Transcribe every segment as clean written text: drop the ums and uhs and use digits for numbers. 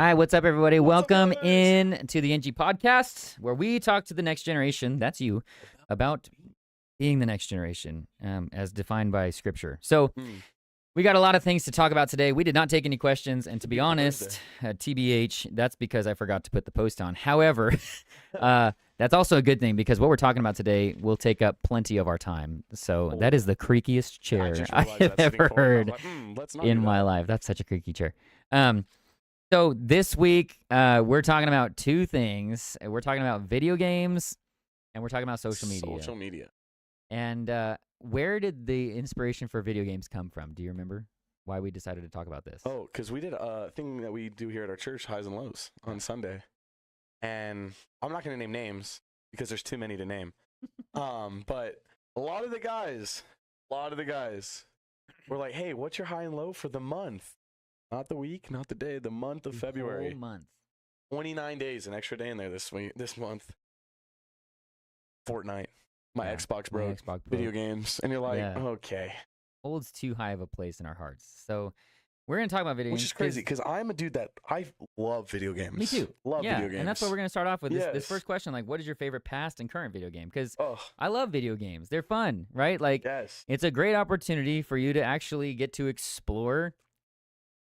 Hi, what's up, everybody? What's up, Welcome guys? in to the NG Podcast, where we talk to the next generation, that's you, about being the next generation, as defined by Scripture. So, we got a lot of things to talk about today. We did not take any questions, and to be honest, TBH, that's because I forgot to put the post on. However, that's also a good thing because what we're talking about today will take up plenty of our time. So that is the creakiest chair I have ever heard in my life. That's such a creaky chair. So this week, we're talking about two things. We're talking about video games, and we're talking about social media. And where did the inspiration for video games come from? Do you remember why we decided to talk about this? Oh, because we did a thing that we do here at our church, Highs and Lows, on Sunday. And I'm not going to name names because there's too many to name. But a lot of the guys were like, hey, what's your high and low for the month? Not the week, not the day, the month of February. Whole month. 29 days, an extra day in there this month. Fortnite. My Xbox broke. Video games. And you're like, okay. Holds too high of a place in our hearts. So we're going to talk about video games. Which is crazy because I'm a dude that I love video games. Me too. Love video games. And that's what we're going to start off with. This first question, like, what is your favorite past and current video game? Because I love video games. They're fun, right? Like, it's a great opportunity for you to actually get to explore,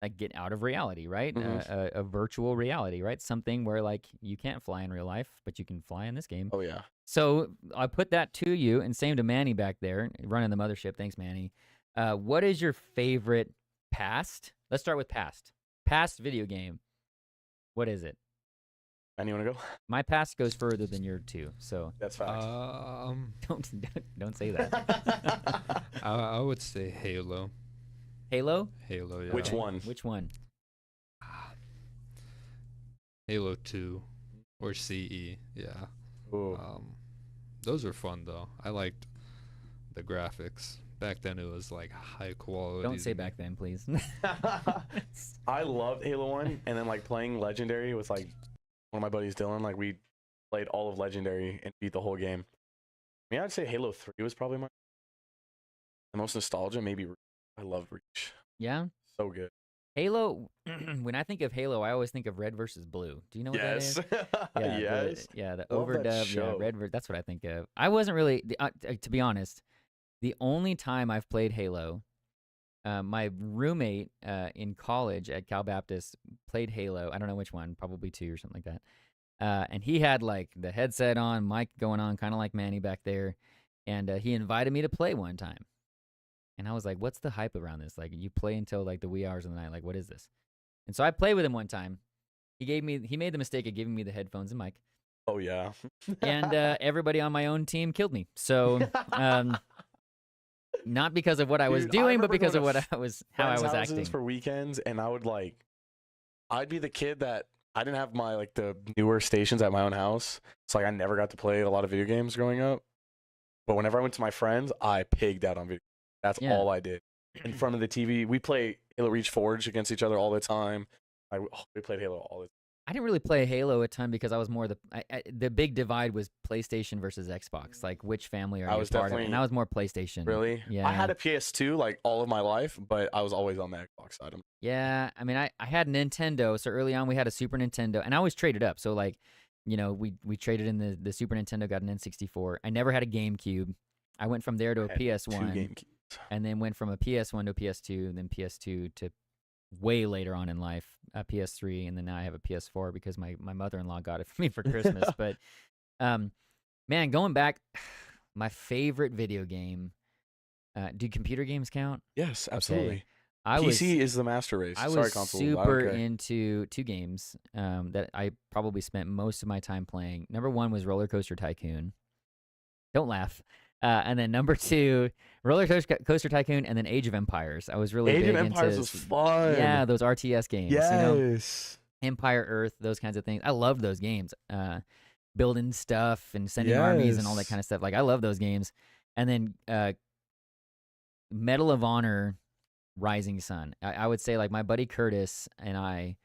like, get out of reality, right? A virtual reality, right? Something where, like, you can't fly in real life, but you can fly in this game. Oh, yeah. So I put that to you, and same to Manny back there, running the mothership. Thanks, Manny. What is your favorite past? Let's start with past. Past video game. What is it? And you want to go? My past goes further than your two, so that's facts. Don't say that. I would say Halo. Halo? Halo, yeah. Which one? Which one? Halo 2 or CE, yeah. Ooh. Those were fun though. I liked the graphics. Back then it was like high quality. Don't say back then, please. I loved Halo 1 and then like playing Legendary with like one of my buddies, Dylan. Like we played all of Legendary and beat the whole game. I mean, I'd say Halo 3 was probably the most nostalgia. Maybe I love Reach. Yeah? So good. Halo, when I think of Halo, I always think of Red versus Blue. Do you know what that is? The overdub, Red versus, that's what I think of. I wasn't really, to be honest, the only time I've played Halo, my roommate in college at Cal Baptist played Halo. I don't know which one, probably 2 or something like that. And he had like the headset on, mic going on, kind of like Manny back there. And he invited me to play one time. And I was like, what's the hype around this? Like, you play until like the wee hours of the night. Like, what is this? And so I played with him one time. He made the mistake of giving me the headphones and mic. Oh, yeah. And everybody on my own team killed me. So, not because of what I was doing, but because of how I was acting. For weekends, and I'd be the kid that I didn't have my like the newer stations at my own house. So like I never got to play a lot of video games growing up. But whenever I went to my friends, I pigged out on video. That's all I did. In front of the TV, we play Halo Reach Forge against each other all the time. We played Halo all the time. I didn't really play Halo a ton because I was more the big divide was PlayStation versus Xbox. Like, which family are you part of? And I was more PlayStation. Really? Yeah. I had a PS2 like all of my life, but I was always on the Xbox side. Yeah. I mean, I had Nintendo. So early on, we had a Super Nintendo. And I always traded up. So, like, you know, we traded in the Super Nintendo, got an N64. I never had a GameCube. I went from there to a PS1. And then went from a PS1 to a PS2, and then PS2 to way later on in life, a PS3, and then now I have a PS4 because my mother-in-law got it for me for Christmas. But, man, going back, my favorite video game, do computer games count? Yes, absolutely. Okay. PC is the master race. I was super into 2 games that I probably spent most of my time playing. Number 1 was Roller Coaster Tycoon. Don't laugh. And then number 2, Roller Coaster Tycoon, and then Age of Empires. I was really big into... Age of Empires was fun. Yeah, those RTS games. Yes. You know? Empire, Earth, those kinds of things. I loved those games. Building stuff and sending armies and all that kind of stuff. Like, I love those games. And then Medal of Honor Rising Sun. I would say, like, my buddy Curtis and I...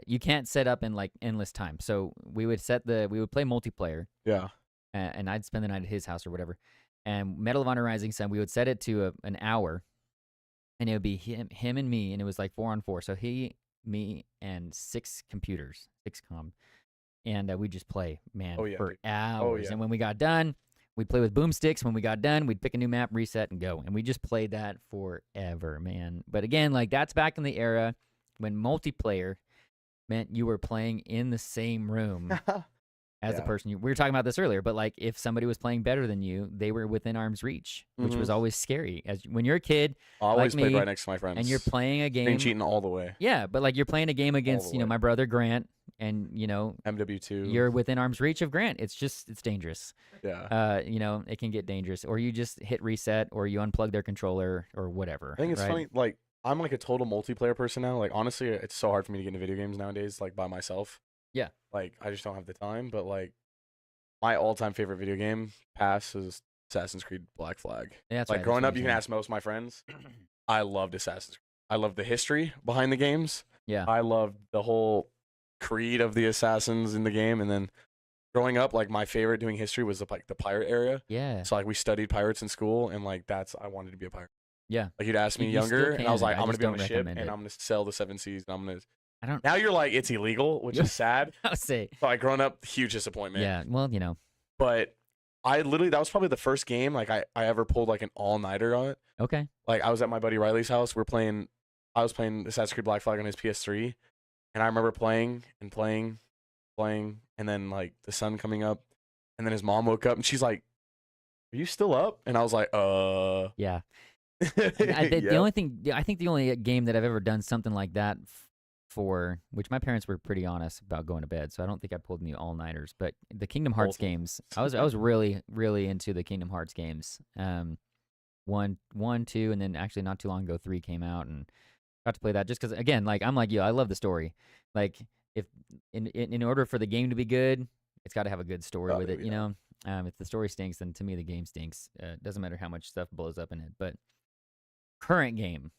you can't set up in, like, endless time. So we would play multiplayer. Yeah. And I'd spend the night at his house or whatever. And Medal of Honor Rising Sun, we would set it to an hour, and it would be him and me, and it was like 4-on-4. So he me, and 6 computers, 6 and we just play, man, Oh, yeah, for dude. hours. yeah. And when we got done, we'd play with boomsticks. When we got done, we'd pick a new map, reset, and go. And we just played that forever, man. But again, like that's back in the era when multiplayer meant you were playing in the same room as the Yeah. person we were talking about this earlier. But like if somebody was playing better than you, they were within arm's reach, which was always scary. As when you're a kid, I always like played me, right next to my friends. and you're playing a Screen game. cheating all the way. Yeah, but like you're playing a game against, the way. my brother Grant, and MW2. you're within arm's reach of Grant. It's dangerous. Yeah. It can get dangerous, or you just hit reset, or you unplug their controller, or whatever. I think it's right? funny. Like I'm like a total multiplayer person now. Like honestly, it's so hard for me to get into video games nowadays. Like by myself. Yeah. Like I just don't have the time. But like my all-time favorite video game pass is Assassin's Creed Black Flag. Yeah, that's Like right, growing that's up, what you you're can saying. ask most of my friends. I loved Assassin's Creed. I love the history behind the games. Yeah. I loved the whole creed of the assassins in the game. And then growing up, like my favorite doing history was the pirate area. Yeah. So like we studied pirates in school, and like I wanted to be a pirate. Yeah. Like you'd ask me You still younger, and I was can, like, I I'm gonna just be on don't a ship, recommend and it. I'm gonna sail the 7 seas, and I'm gonna. I don't. Now you're like it's illegal, which is sad. I'll say. So like growing up, huge disappointment. Yeah. Well, But I literally that was probably the first game like I ever pulled like an all-nighter on it. Okay. Like I was at my buddy Riley's house. I was playing Assassin's Creed Black Flag on his PS3, and I remember playing, and then like the sun coming up, and then his mom woke up and she's like, "Are you still up?" And I was like, Yeah. The Yep. only thing, I think the only game that I've ever done something like that for, which my parents were pretty honest about going to bed, so I don't think I pulled any all-nighters. But the Kingdom Hearts Awful. games, I was really, really into the Kingdom Hearts games. 1, 2, and then actually not too long ago 3 came out, and got to play that just because, again, like I'm like you, I love the story. Like if in order for the game to be good, it's got to have a good story with it, Yeah. If the story stinks, then to me the game stinks. Doesn't matter how much stuff blows up in it. But current game,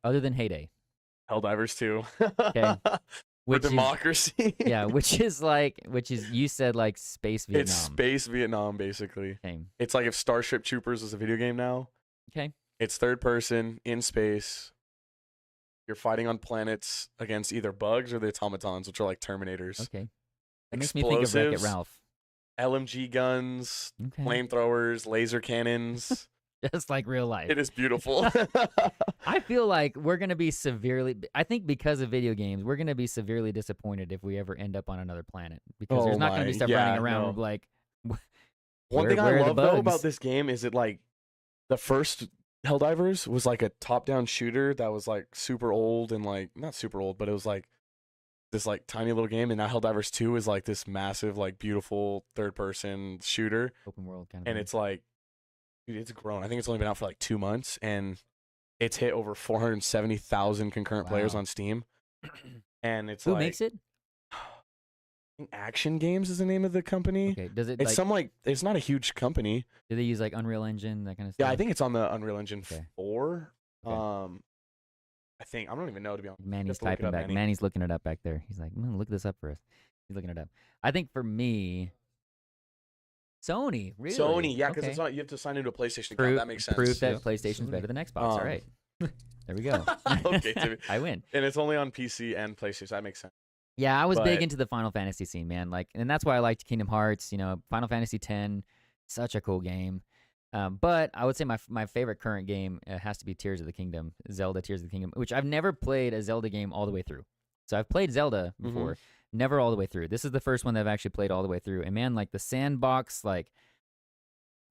other than Heyday, Helldivers 2. Okay. For which is, democracy. yeah, which is you said like Space Vietnam. It's Space Vietnam, basically. Okay. It's like if Starship Troopers was a video game now. Okay. It's third person in space. You're fighting on planets against either bugs or the automatons, which are like Terminators. Okay. That makes me think of Wreck-It Explosives. Ralph. LMG guns, Okay. flamethrowers, laser cannons. Just like real life. It is beautiful. I feel like we're going to be I think because of video games, we're going to be severely disappointed if we ever end up on another planet. Because there's not going to be stuff running around no. like, One thing I where are the love though bugs? about this game is it like the first Helldivers was like a top-down shooter that was like super old and like not super old, but it was like this like tiny little game, and now Helldivers 2 is like this massive like beautiful third-person shooter, Open world kind of and thing. it's like, dude, it's grown. I think it's only been out for like 2 months, and it's hit over 470,000 concurrent players Wow. on Steam, and it's Who like makes it? Action Games is the name of the company. Okay. Does it It's like, it's not a huge company. do they use like Unreal Engine, that kind of stuff? Yeah, I think it's on the Unreal Engine Okay. 4. Okay. I don't even know, to be honest. Manny's have to look it typing up, back. Manny. Manny's looking it up back there. He's like, look this up for us. He's looking it up. I think for me, Sony, really? Sony, yeah, because Okay. it's not. You have to sign into a PlayStation account. Proof, That makes sense. proof that Yeah. PlayStation's Sony. better than Xbox. All Um, right. There we go. Okay, Timmy. I win. And it's only on PC and PlayStation. That makes sense. Yeah, I was big But- into the Final Fantasy scene, man. Like, and that's why I liked Kingdom Hearts. Final Fantasy X, such a cool game. But I would say my favorite current game has to be Tears of the Kingdom, Zelda Tears of the Kingdom, which I've never played a Zelda game all the way through. So I've played Zelda before, never all the way through. This is the first one that I've actually played all the way through. And man, like the sandbox, like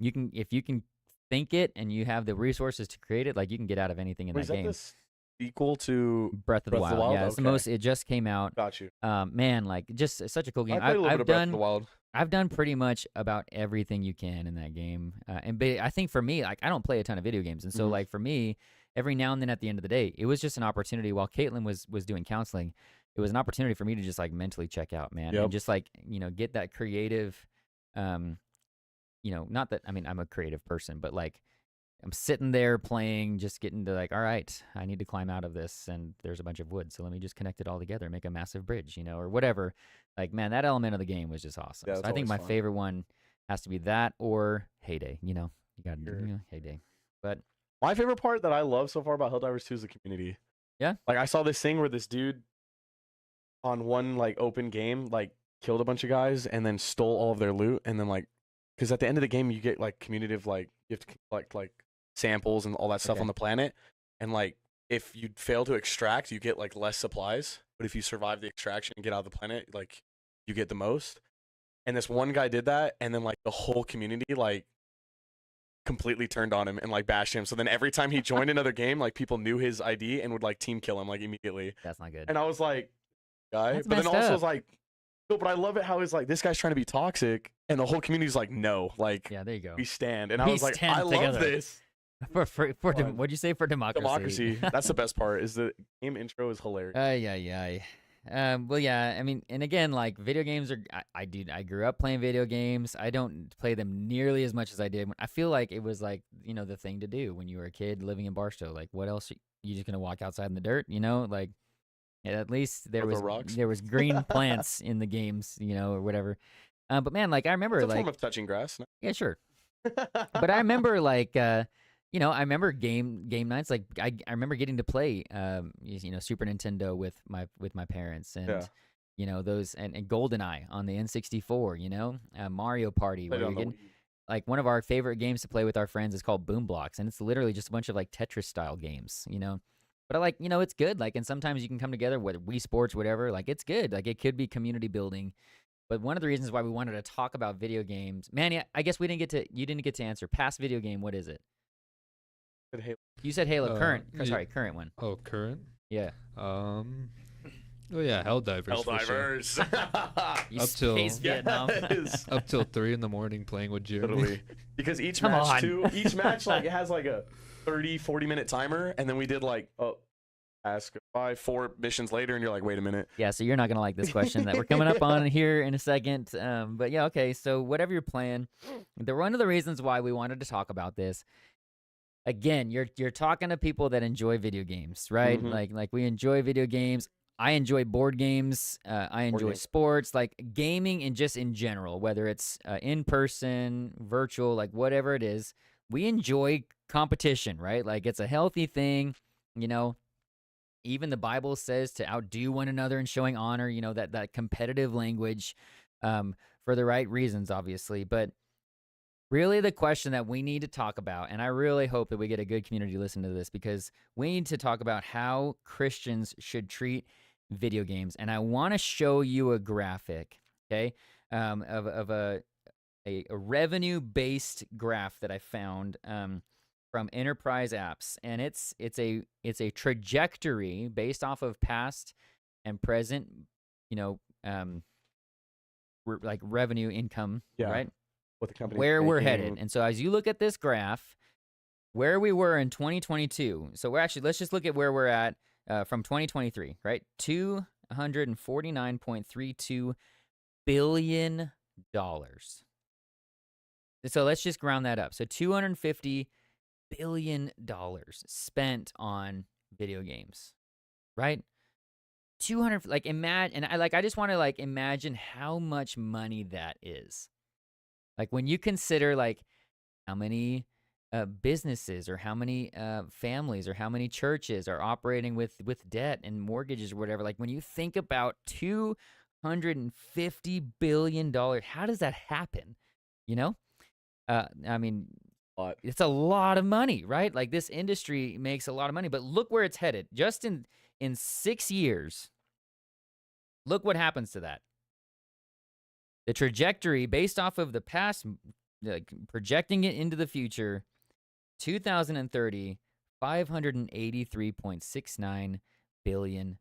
if you can think it and you have the resources to create it, like you can get out of anything in Wait, is that that game. the sequel to? Breath of the Breath of the Wild. Wild? Yeah, it's the Okay. most. It just came out. Got you. Man, like just such a cool game. I played a little bit I've of Breath of done the Wild. I've done pretty much about everything you can in that game. I think for me, like I don't play a ton of video games, and so Mhm. like for me, every now and then at the end of the day, it was just an opportunity. While Caitlin was doing counseling, it was an opportunity for me to just like mentally check out, man, Yep. and just like get that creative. Not that I'm a creative person, but like I'm sitting there playing, just getting to like, all right, I need to climb out of this, and there's a bunch of wood, so let me just connect it all together, make a massive bridge, or whatever. Like, man, that element of the game was just awesome. Yeah, So it's I think always my fun. favorite one has to be that or Heyday. You got Sure. Heyday, but My favorite part that I love so far about Helldivers 2 is the community. Yeah. Like I saw this thing where this dude on one like open game like killed a bunch of guys and then stole all of their loot and then like because at the end of the game you get like commutative like you have to collect like samples and all that stuff Okay. on the planet and like if you fail to extract you get like less supplies but if you survive the extraction and get out of the planet like you get the most and this one guy did that and then like the whole community like completely turned on him and like bashed him so then every time he joined another game like people knew his ID and would like team kill him like immediately That's not good. and I was like guy That's but then messed also up. was like no, but I love it how it's like this guy's trying to be toxic, and the whole community's like, no, like Yeah, there you go. we stand. And I We was like, stand I love together. this. What'd you say for democracy? Democracy. That's the best part. Is the game intro is hilarious. Well, yeah. I mean, and again, like video games are. I grew up playing video games. I don't play them nearly as much as I did. I feel like it was like the thing to do when you were a kid living in Barstow. Like, what else? You just gonna walk outside in the dirt? Like. At least there was green plants in the games, or whatever. But man, like I remember, it's a like form of touching grass. yeah, sure. But I remember, like I remember game nights. Like I remember getting to play, Super Nintendo with my parents, and those and GoldenEye on the N64. Mario Party, where you're getting. Like one of our favorite games to play with our friends is called Boom Blocks, and it's literally just a bunch of like Tetris style games, But I like, it's good. Like, and sometimes you can come together, whether Wii Sports, whatever. Like, it's good. Like, it could be community building. But one of the reasons why we wanted to talk about video games, man, I guess you didn't get to answer. Past video game, what is it? You said Halo. Current one. Oh, current? Yeah. Oh yeah, Helldivers. Helldivers. You Up till- space Vietnam. Up till 3 a.m. playing with Jeremy. Totally. Because each Come match on. too, each match like it has like a 30-40 minute timer, and then we did like ask 4 missions later, and you're like, wait a minute. Yeah, so you're not gonna like this question that we're coming up on here in a second. But yeah, okay. So whatever you're playing, one of the reasons why we wanted to talk about this. Again, you're talking to people that enjoy video games, right? Mhm. Like we enjoy video games. I enjoy board games. I enjoy games. sports, like gaming, and just in general, whether it's in person, virtual, like whatever it is. We enjoy competition, right? Like it's a healthy thing, Even the Bible says to outdo one another in showing honor, that competitive language, for the right reasons, obviously. But really the question that we need to talk about, and I really hope that we get a good community to listen to this, because we need to talk about how Christians should treat video games. And I want to show you a graphic, okay, of a revenue-based graph that I found from Enterprise Apps, and it's a trajectory based off of past and present, like revenue income, right? What the company Where we're headed. And so as you look at this graph, where we were in 2022. So let's just look at where we're at from 2023, right? $249.32 billion. So let's just round that up. So $250 billion spent on video games, right? 200, like imagine, and I just want to like imagine how much money that is. Like when you consider like how many businesses or how many families or how many churches are operating with debt and mortgages or whatever. Like when you think about $250 billion, how does that happen? I mean, it's a lot of money, right? Like this industry makes a lot of money, but look where it's headed. Just in 6 years, look what happens to that. The trajectory based off of the past, like projecting it into the future, 2030, $583.69 billion.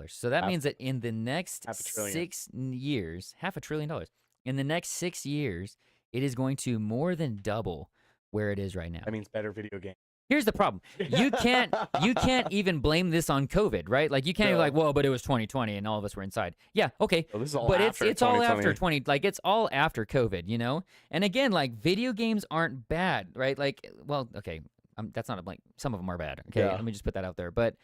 So that means that in the next 6 years, $500 billion, in the next 6 years, it is going to more than double where it is right now. That means better video game. Here's the problem. You can't even blame this on COVID, right? Like you can't be like, well, but it was 2020 and all of us were inside. Yeah, okay. Well, this is all but after it's all after 2020. 20, like it's all after COVID, And again, like video games aren't bad, right? Like, well, okay, that's not a blank. Some of them are bad. Okay, Yeah. let me just put that out there. But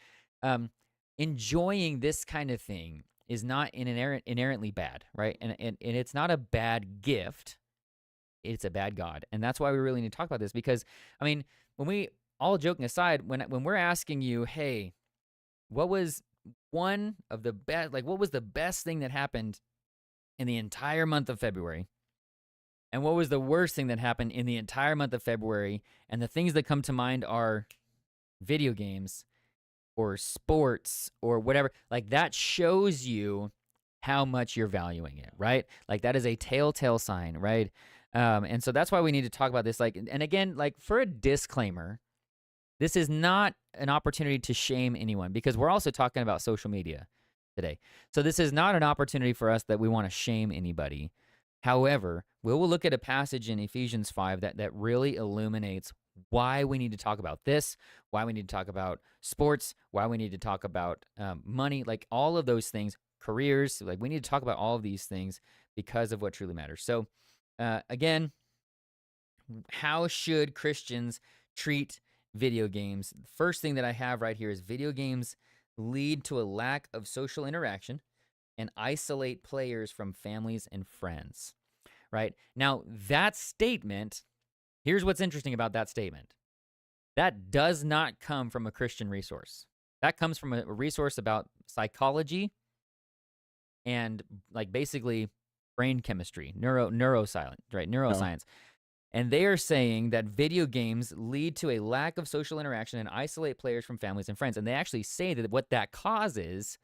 enjoying this kind of thing is not inherently bad, right? And it's not a bad gift. It's a bad God. And that's why we really need to talk about this, because I mean, when we all joking aside, when we're asking you, hey, what was one of the best, like, what was the best thing that happened in the entire month of February? And what was the worst thing that happened in the entire month of February? And the things that come to mind are video games or sports or whatever. Like, that shows you how much you're valuing it, right? Like, that is a telltale sign, right? And so that's why we need to talk about this. Like, and again, like, for a disclaimer, this is not an opportunity to shame anyone, because we're also talking about social media today. So this is not an opportunity for us that we want to shame anybody. However, we will look at a passage in Ephesians 5 that really illuminates why we need to talk about this, why we need to talk about sports, why we need to talk about money, like all of those things, careers. Like, we need to talk about all of these things because of what truly matters. So again, how should Christians treat video games? The first thing that I have right here is video games lead to a lack of social interaction and isolate players from families and friends, right? Now, that statement, here's what's interesting about that statement. That does not come from a Christian resource. That comes from a resource about psychology and, like, basically brain chemistry, neuroscience, right? Neuroscience. And they are saying that video games lead to a lack of social interaction and isolate players from families and friends. And they actually say that what that causes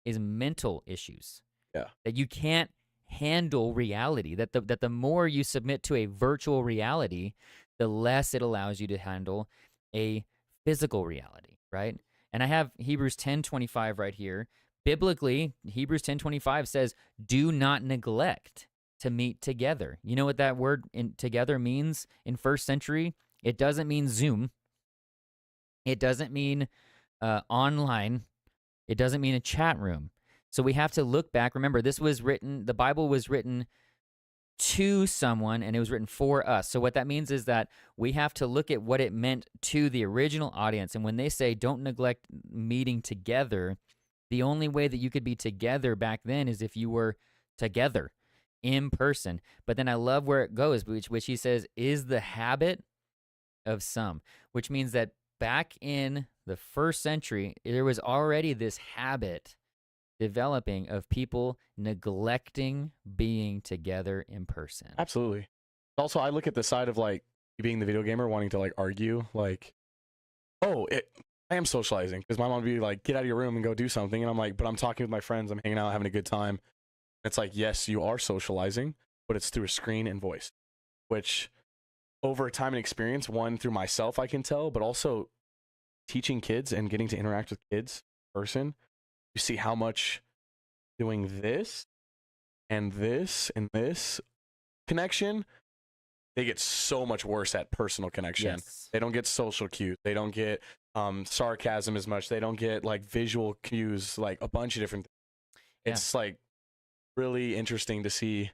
is mental issues. Yeah. That you can't handle reality. That the more you submit to a virtual reality, the less it allows you to handle a physical reality, right? And I have Hebrews 10:25 right here. Biblically, Hebrews 10:25 says, "Do not neglect to meet together." You know what that word together means in first century? It doesn't mean Zoom. It doesn't mean online. It doesn't mean a chat room. So we have to look back. Remember, the Bible was written to someone, and it was written for us. So what that means is that we have to look at what it meant to the original audience. And when they say don't neglect meeting together, the only way that you could be together back then is if you were together in person. But then I love where it goes, which he says is the habit of some, which means that back in the first century, there was already this habit developing of people neglecting being together in person. Absolutely. Also, I look at the side of, like, you being the video gamer wanting to, like, argue, like, I am socializing, because my mom would be like, get out of your room and go do something. And I'm like, but I'm talking with my friends. I'm hanging out, having a good time. It's like, yes, you are socializing, but it's through a screen and voice, which over time and experience, one, through myself, I can tell, but also teaching kids and getting to interact with kids in person, you see how much doing this and this connection, they get so much worse at personal connection. Yes. They don't get social cues. They don't get sarcasm as much. They don't get, like, visual cues, like a bunch of different things. It's like really interesting to see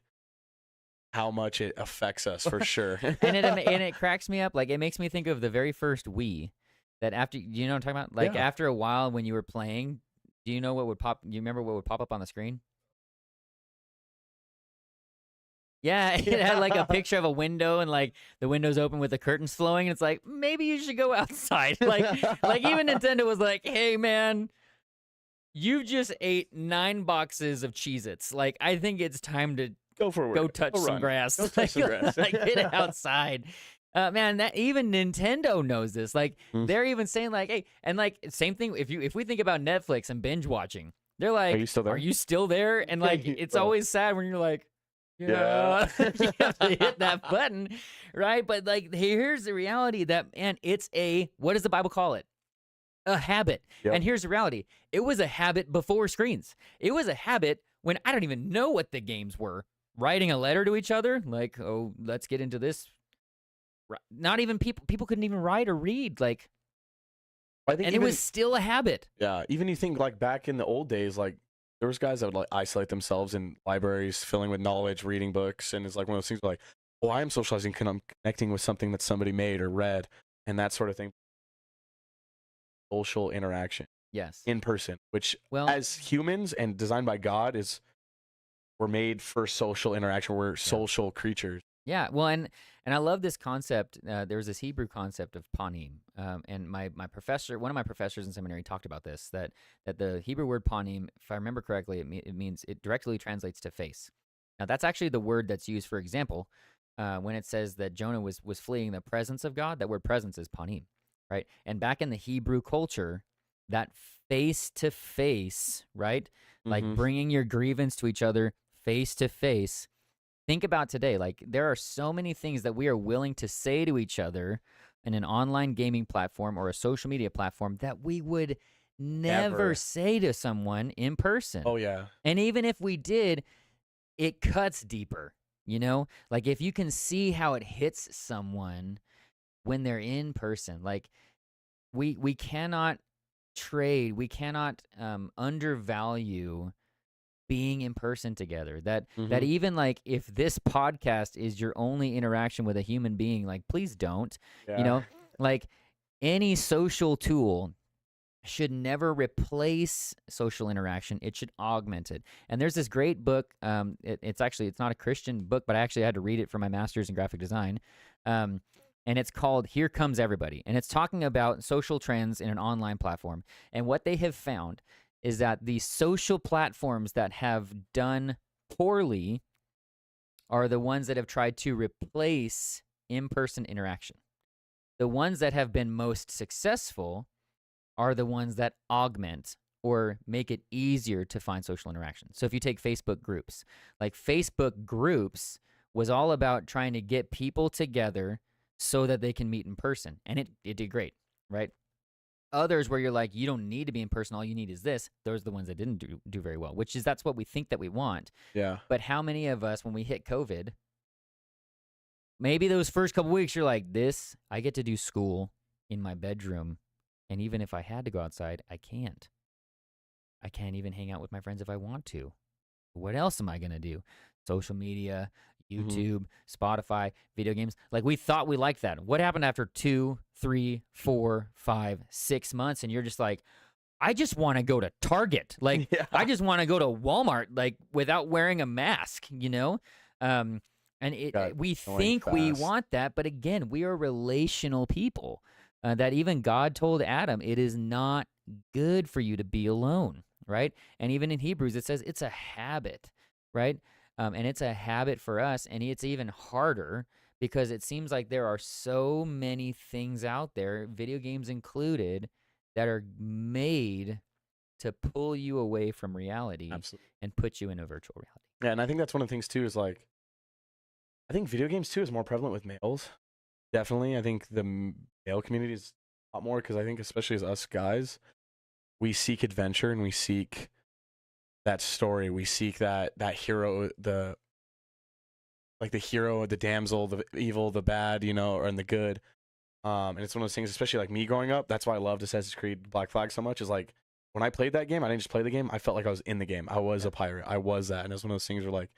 how much it affects us, for sure. and it cracks me up. Like, it makes me think of the very first Wii. That after, you know what I'm talking about? Like, after a while when you were playing, do you know what would pop? You remember what would pop up on the screen? Yeah, it had like a picture of a window, and like the window's open with the curtains flowing, and it's like, maybe you should go outside. Like even Nintendo was like, hey man, you just ate 9 boxes of Cheez-Its. Like, I think it's time to go touch some grass. Go touch some grass. Like, get outside. Man, that even Nintendo knows this. Like, they're even saying like, hey, and like same thing. If we think about Netflix and binge watching, they're like, Are you still there? Are you still there? And like, it's always sad when you're like, Yeah. you have to hit that button, right? But like, here's the reality that, man, it's what does the Bible call it? A habit. Yep. And here's the reality. It was a habit before screens. It was a habit when I don't even know what the games were. Writing a letter to each other, like, oh, let's get into this. Not even people couldn't even write or read, like, I think and it was still a habit. Yeah, even you think, like, back in the old days, like, there was guys that would, like, isolate themselves in libraries, filling with knowledge, reading books, and it's like one of those things where, like, oh, I am socializing because I'm connecting with something that somebody made or read, and that sort of thing. Social interaction. Yes. In person, which, well, as humans and designed by God, we're made for social interaction. We're social creatures. Yeah, well, and I love this concept. There's this Hebrew concept of panim, and my professor, one of my professors in seminary, talked about this. That the Hebrew word panim, if I remember correctly, it means, it directly translates to face. Now, that's actually the word that's used, for example, when it says that Jonah was fleeing the presence of God. That word presence is panim, right? And back in the Hebrew culture, that face to face, right, like bringing your grievance to each other face to face. Think about today, like there are so many things that we are willing to say to each other in an online gaming platform or a social media platform that we would never say to someone in person. Oh yeah. And even if we did, it cuts deeper, you know? Like if you can see how it hits someone when they're in person, like we cannot trade, we cannot undervalue being in person together. That even like if this podcast is your only interaction with a human being, like please don't. You know, like any social tool should never replace social interaction. It should augment it. And there's this great book. It's not a Christian book, but I actually had to read it for my master's in graphic design. And it's called Here Comes Everybody. And it's talking about social trends in an online platform. And what they have found is that the social platforms that have done poorly are the ones that have tried to replace in-person interaction. The ones that have been most successful are the ones that augment or make it easier to find social interaction. So if you take Facebook groups, like Facebook groups was all about trying to get people together so that they can meet in person. And it did great, right? Others where you're like, you don't need to be in person, all you need is this. Those are the ones that didn't do very well, which is that's what we think that we want. Yeah. But how many of us, when we hit COVID, maybe those first couple weeks, you're like, this, I get to do school in my bedroom. And even if I had to go outside, I can't. I can't even hang out with my friends if I want to. What else am I going to do? Social media, YouTube, Spotify, video games. Like we thought we liked that. What happened after 2, 3, 4, 5, 6 months? And you're just like, I just want to go to Target. Like I just want to go to Walmart, like without wearing a mask, you know? And we think we want that. But again, we are relational people. That even God told Adam, it is not good for you to be alone, right? And even in Hebrews, it says it's a habit, right? And it's a habit for us, and it's even harder because it seems like there are so many things out there, video games included, that are made to pull you away from reality and put you in a virtual reality. Yeah, and I think that's one of the things, too, is like, I think video games, too, is more prevalent with males. Definitely. I think the male community is a lot more because I think especially as us guys, we seek adventure and we seek that story. We seek that hero, the hero, the damsel, the evil, the bad, you know, and the good. And it's one of those things, especially like me growing up, that's why I loved Assassin's Creed Black Flag so much, is like when I played that game, I didn't just play the game, I felt like I was in the game. I was a pirate. I was that. And it's one of those things where like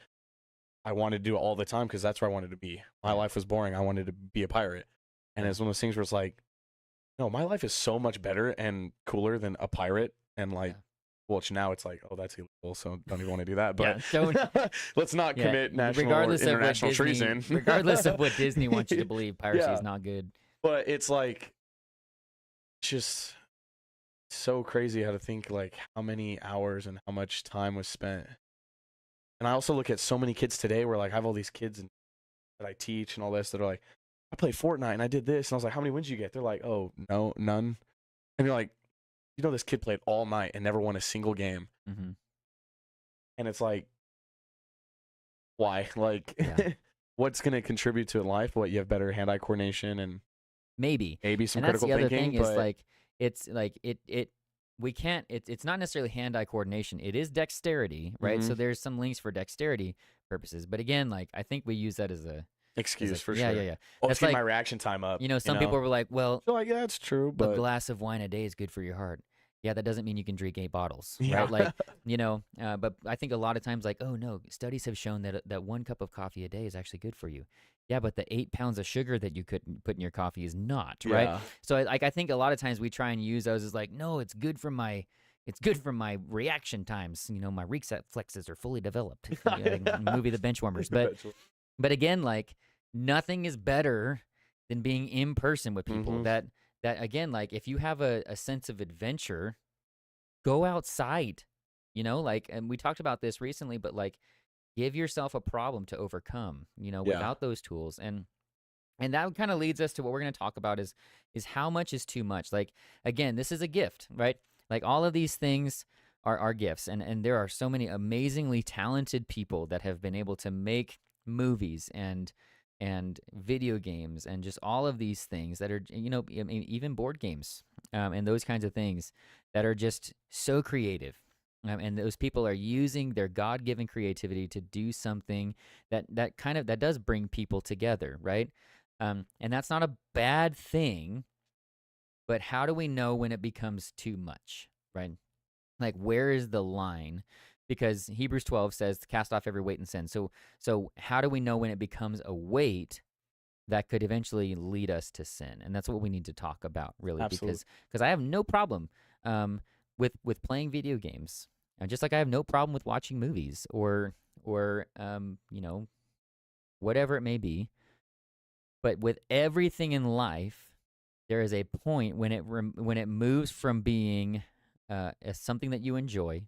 I wanted to do it all the time because that's where I wanted to be. My life was boring. I wanted to be a pirate. And it's one of those things where it's like, no, my life is so much better and cooler than a pirate. And like, which now it's like, oh, that's illegal, so don't even want to do that. But let's not commit national or international treason. Regardless of what Disney wants you to believe, piracy is not good. But it's like, just so crazy how to think like how many hours and how much time was spent. And I also look at so many kids today where like I have all these kids that I teach and all this that are like, I played Fortnite and I did this. And I was like, how many wins did you get? They're like, oh, no, none. And you're like, you know, this kid played all night and never won a single game. And it's like, why? Like, what's going to contribute to life? What, you have better hand-eye coordination and maybe some critical thinking. And that's the other thing is like, it's like we can't, it's not necessarily hand-eye coordination. It is dexterity, right? So there's some links for dexterity purposes. But again, like, I think we use that as a excuse for sure. Yeah. Oh, it's like my reaction time up. You know, some people were like, well, so like, yeah, that's true, but a glass of wine a day is good for your heart. Yeah, that doesn't mean you can drink 8 bottles, right? Like, you know, but I think a lot of times like, oh no, studies have shown that 1 cup of coffee a day is actually good for you. Yeah, but the 8 pounds of sugar that you could put in your coffee is not, right? So like, I think a lot of times we try and use those as like, no, it's good for my reaction times. You know, my reflexes are fully developed. Movie The Benchwarmers. But again, like, nothing is better than being in person with people. Mhm. That again, like if you have a sense of adventure, go outside. Like, and we talked about this recently, but like give yourself a problem to overcome, Yeah. without those tools. And that kind of leads us to what we're going to talk about is how much is too much. Like again, this is a gift, right? Like all of these things are gifts, and there are so many amazingly talented people that have been able to make movies and video games and just all of these things that are, I mean, even board games, and those kinds of things that are just so creative. And those people are using their God-given creativity to do something that does bring people together, right? And that's not a bad thing, but how do we know when it becomes too much, right? Like, where is the line? Because Hebrews 12 says, cast off every weight and sin. So how do we know when it becomes a weight that could eventually lead us to sin? And that's what we need to talk about, really, Absolutely. because I have no problem with playing video games, just like I have no problem with watching movies or whatever it may be. But with everything in life, there is a point when it moves from being something that you enjoy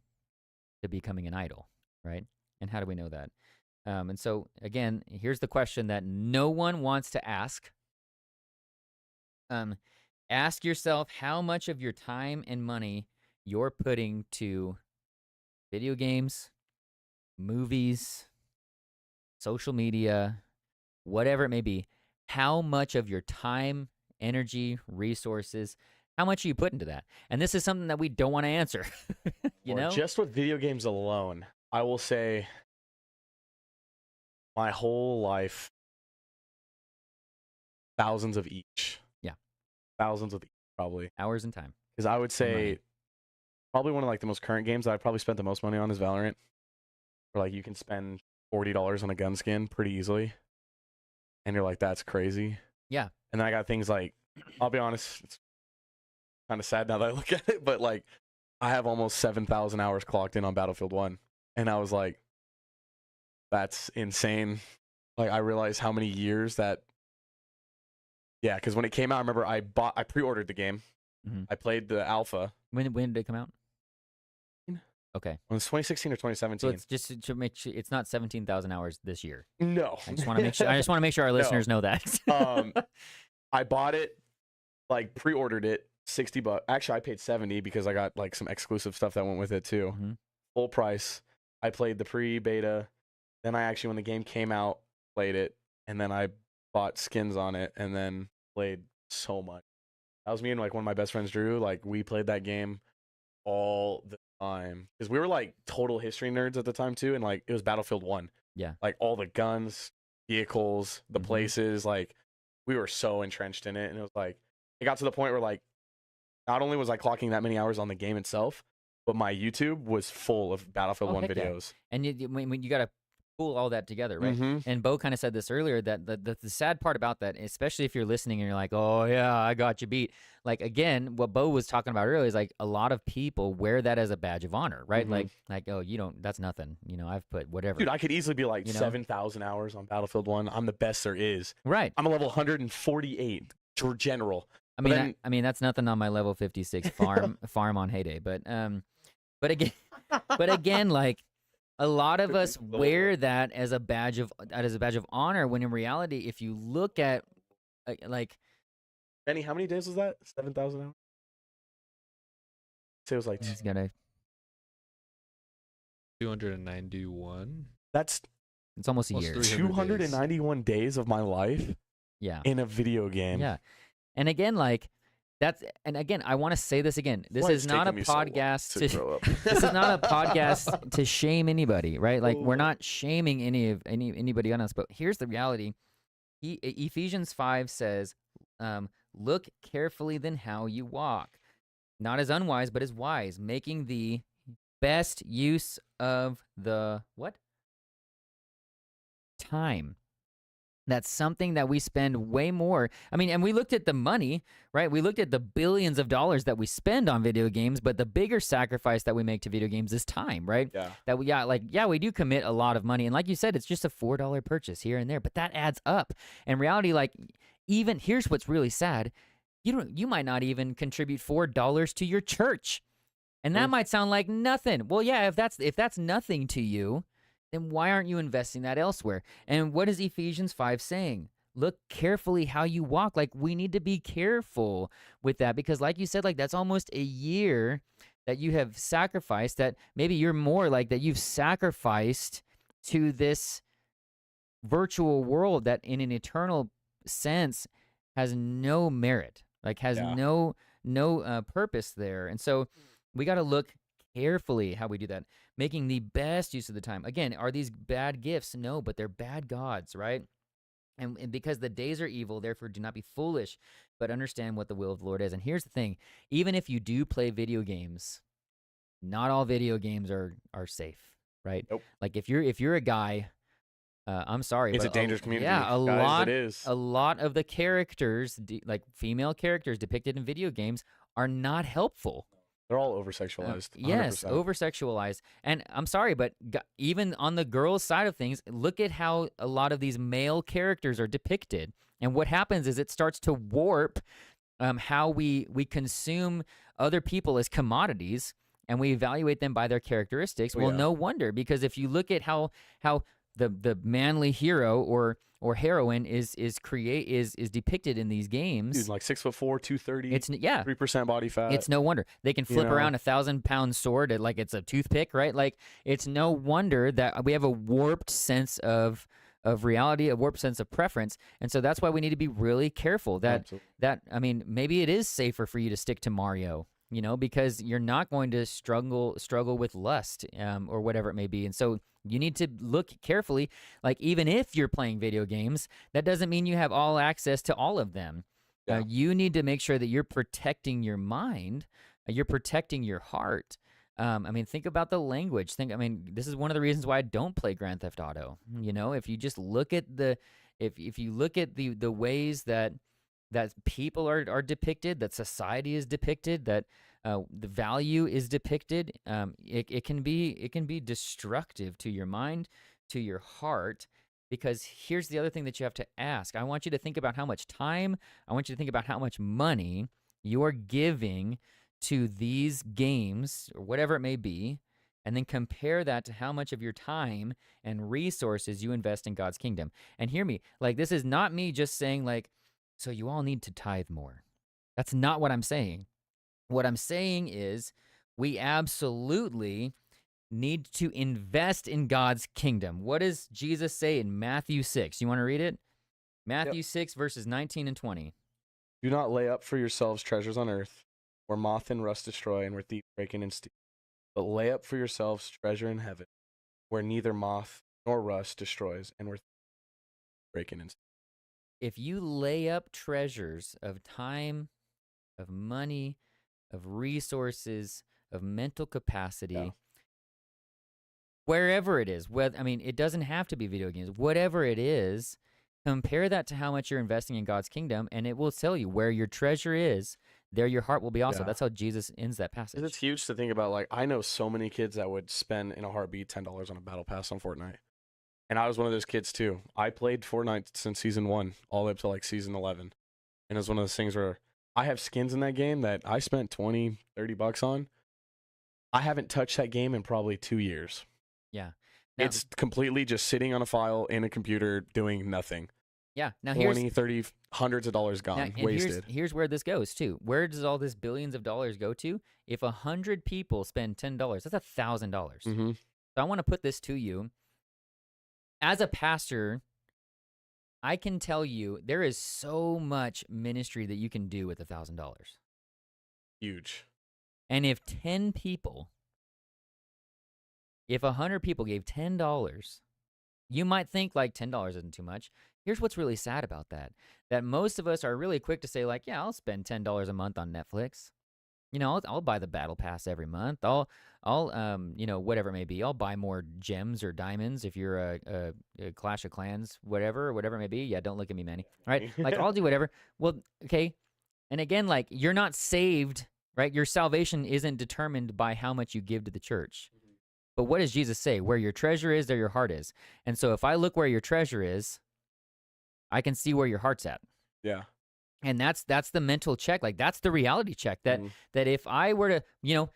to becoming an idol, right? And how do we know that? And so again, here's the question that no one wants to ask. Ask yourself how much of your time and money you're putting to video games, movies, social media, whatever it may be. How much of your time, energy, resources, how much are you put into that? And this is something that we don't want to answer. you Or know? just with video games alone, I will say my whole life, thousands of each. Yeah. Thousands of each, probably. Hours and time. Because I would And say money. probably one of like the most current games that I've probably spent the most money on is Valorant. Where like you can spend $40 on a gun skin pretty easily. And you're like, that's crazy. Yeah. And then I got things like, I'll be honest, it's kind of sad now that I look at it, but like I have almost 7,000 hours clocked in on Battlefield 1. And I was like, that's insane. Like I realized how many years that. Yeah, because when it came out, I remember I pre-ordered the game. Mhm. I played the alpha. When did it come out? Okay. It was 2016 or So 2017. it's just to make sure it's not 17,000 hours this year. No. I just want to make sure. I just want to make sure our listeners know that. I bought it, like pre-ordered it, $60. Actually, I paid 70 because I got like some exclusive stuff that went with it too. Mhm. Full price. I played the pre-beta. Then I actually, when the game came out, played it, and then I bought skins on it, and then played so much. That was me and like one of my best friends, Drew. Like we played that game all the time because we were like total history nerds at the time too, and like it was Battlefield 1. Yeah. Like all the guns, vehicles, the Mhm. places, like we were so entrenched in it, and it was like it got to the point where like not only was I clocking that many hours on the game itself, but my YouTube was full of Battlefield 1 heck yeah. videos. And when you got to pull all that together, right? Mm-hmm. And Bo kind of said this earlier that the sad part about that, especially if you're listening and you're like, oh yeah, I got you beat. Like again, what Bo was talking about earlier is like a lot of people wear that as a badge of honor, right? Mhm. Like oh, you don't, that's nothing. I've put whatever. Dude, I could easily be like You know? 7,000 hours on Battlefield 1. I'm the best there is. Right. I'm a level 148 general. I But mean, then- I mean that's nothing on my level 56 farm on Heyday, but again, like a lot of us wear that as a badge of honor, when in reality, if you look at like Benny, how many days was that? 7,000 hours? Say it was like he's gonna 291. that's it's almost a Almost year. 300 291 days of my life Yeah. in a video game. Yeah. And again, like and again, I want to say this again. This Why is it's not a taken me so long podcast to grow up. this is not a podcast to shame anybody, right? Like we're Oh. not shaming anybody on us, but here's the reality. Ephesians 5 says, look carefully then how you walk, not as unwise, but as wise, making the best use of the what? Time. That's something that we spend way more. I mean, and we looked at the money, right? We looked at the billions of dollars that we spend on video games, but the bigger sacrifice that we make to video games is time, right? Yeah. That we, we do commit a lot of money. And like you said, it's just a $4 purchase here and there, but that adds up. In reality, like, even here's what's really sad. You might not even contribute $4 to your church. And that might sound like nothing. Well, yeah, if that's nothing to you, then why aren't you investing that elsewhere? And what is Ephesians 5 saying? Look carefully how you walk. Like, we need to be careful with that because, like you said, like, that's almost a year that you have sacrificed, that maybe you're more like that you've sacrificed to this virtual world that in an eternal sense has no merit, like has no purpose there. And so we got to look carefully how we do that, making the best use of the time. Again, are these bad gifts? No, but they're bad gods, right? And because the days are evil, therefore do not be foolish, but understand what the will of the Lord is. And here's the thing, even if you do play video games, not all video games are safe, right? Nope. Like if you're a guy, I'm sorry, it's but a dangerous community. Yeah, Guys, it is. a lot of the characters, like female characters depicted in video games, are not helpful. They're all over-sexualized. Yes, 100%. over-sexualized. And I'm sorry, but even on the girls' side of things, look at how a lot of these male characters are depicted. And what happens is it starts to warp how we consume other people as commodities, and we evaluate them by their characteristics. Well, no wonder, because if you look at how the manly hero or heroine is depicted in these games. Dude, like 6'4", 230. It's 3% body fat. It's no wonder they can flip around 1,000-pound sword like it's a toothpick, right? Like it's no wonder that we have a warped sense of reality, a warped sense of preference, and so that's why we need to be really careful. That I mean, maybe it is safer for you to stick to Mario, because you're not going to struggle with lust or whatever it may be, and so. You need to look carefully, like even if you're playing video games, that doesn't mean you have all access to all of them. Yeah. You need to make sure that you're protecting your mind, you're protecting your heart. I mean, think about the language. This is one of the reasons why I don't play Grand Theft Auto. If you just look at if you look at the ways that people are depicted, that society is depicted, that the value is depicted, it can be destructive to your mind, to your heart, because here's the other thing that you have to ask. I want you to think about how much time, I want you to think about how much money you are giving to these games, or whatever it may be, and then compare that to how much of your time and resources you invest in God's kingdom. And hear me, like this is not me just saying like, so you all need to tithe more. That's not what I'm saying. What I'm saying is we absolutely need to invest in God's kingdom. What does Jesus say in Matthew 6? You want to read it? Matthew 6, verses 19 and 20. Do not lay up for yourselves treasures on earth, where moth and rust destroy and where thieves break in and steal. But lay up for yourselves treasure in heaven, where neither moth nor rust destroys and where thieves break in and steal. If you lay up treasures of time, of money, of resources, of mental capacity, wherever it is, it doesn't have to be video games, whatever it is, compare that to how much you're investing in God's kingdom, and it will tell you where your treasure is, there your heart will be also. That's how Jesus ends that passage. It's huge to think about. Like, I know so many kids that would spend in a heartbeat $10 on a battle pass on Fortnite. And I was one of those kids too. I played Fortnite since season 1 all the way up to like season 11. And it was one of those things where I have skins in that game that I spent $20-$30 on. I haven't touched that game in probably 2 years. Yeah. Now, it's completely just sitting on a file in a computer doing nothing. Yeah. Now 20, 30, hundreds of dollars gone, wasted. Here's where this goes too. Where does all this billions of dollars go to? If 100 people spend $10, that's $1,000. Mm-hmm. So I want to put this to you. As a pastor, I can tell you there is so much ministry that you can do with $1,000. Huge. And if 10 people, if 100 people gave $10, you might think like $10 isn't too much. Here's what's really sad about that. That most of us are really quick to say like, yeah, I'll spend $10 a month on Netflix. I'll buy the battle pass every month. I'll whatever it may be. I'll buy more gems or diamonds if you're a Clash of Clans, whatever it may be. Yeah, don't look at me, Manny. Right? Like I'll do whatever. Well, okay. And again, like you're not saved, right? Your salvation isn't determined by how much you give to the church. But what does Jesus say? Where your treasure is, there your heart is. And so if I look where your treasure is, I can see where your heart's at. Yeah. And that's the mental check. Like that's the reality check that if I were to,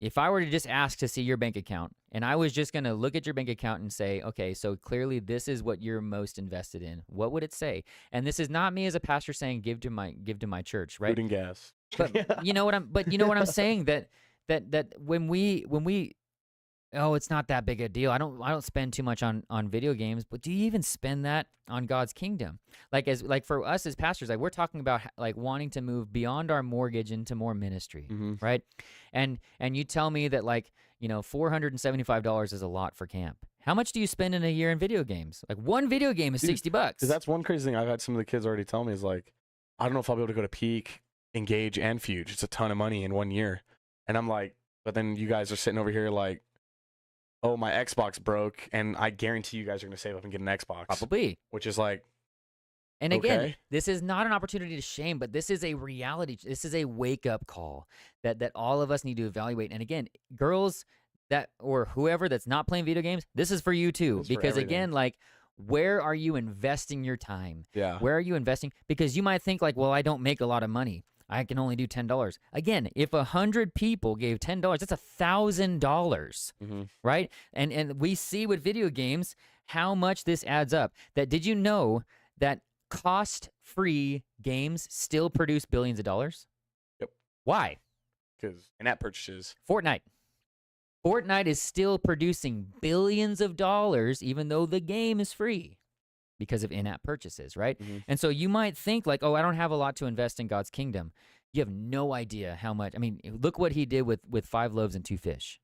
if I were to just ask to see your bank account and I was just going to look at your bank account and say, okay, so clearly this is what you're most invested in. What would it say? And this is not me as a pastor saying give to my church, right? Food and gas. But you know what I'm saying that when we oh, it's not that big a deal. I don't spend too much on video games, but do you even spend that on God's kingdom? Like for us as pastors, like we're talking about like wanting to move beyond our mortgage into more ministry, right? And you tell me that like, $475 is a lot for camp. How much do you spend in a year in video games? Like one video game is $60. Because that's one crazy thing I've had some of the kids already tell me is like, I don't know if I'll be able to go to Peak, Engage, and Fuge. It's a ton of money in 1 year. And I'm like, but then you guys are sitting over here like, oh, my Xbox broke, and I guarantee you guys are going to save up and get an Xbox. Probably. Which is like, and again, okay. This is not an opportunity to shame, but this is a reality. This is a wake-up call that all of us need to evaluate. And again, girls or whoever that's not playing video games, this is for you too. Because again, like, where are you investing your time? Yeah. Where are you investing? Because you might think like, well, I don't make a lot of money. I can only do $10. Again, if 100 people gave $10, that's $1,000, right? And we see with video games how much this adds up. Did you know that cost-free games still produce billions of dollars? Yep. Why? Because in-app purchases. Fortnite is still producing billions of dollars even though the game is free. Because of in-app purchases, right? And so you might think like, oh, I don't have a lot to invest in God's kingdom. You have no idea how much. I mean, look what he did with 5 loaves and 2 fish.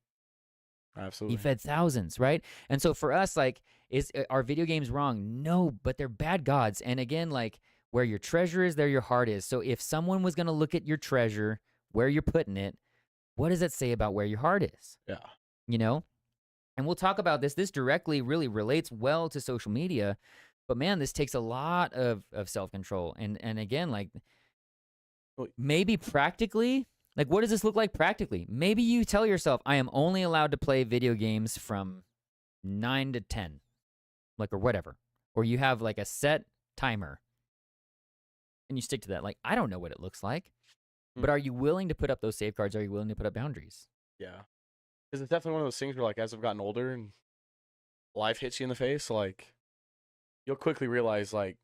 Absolutely. He fed thousands, right? And so for us, like, are video games wrong? No, but they're bad gods. And again, like, where your treasure is, there your heart is. So if someone was going to look at your treasure, where you're putting it, what does it say about where your heart is? Yeah. And we'll talk about this. This directly really relates well to social media. But man, this takes a lot of self-control. And again, like maybe practically, like what does this look like practically? Maybe you tell yourself, I am only allowed to play video games from 9 to 10, like or whatever. Or you have like a set timer and you stick to that. Like, I don't know what it looks like, but are you willing to put up those safeguards? Are you willing to put up boundaries? Yeah. Because it's definitely one of those things where like as I've gotten older and life hits you in the face, like you'll quickly realize, like,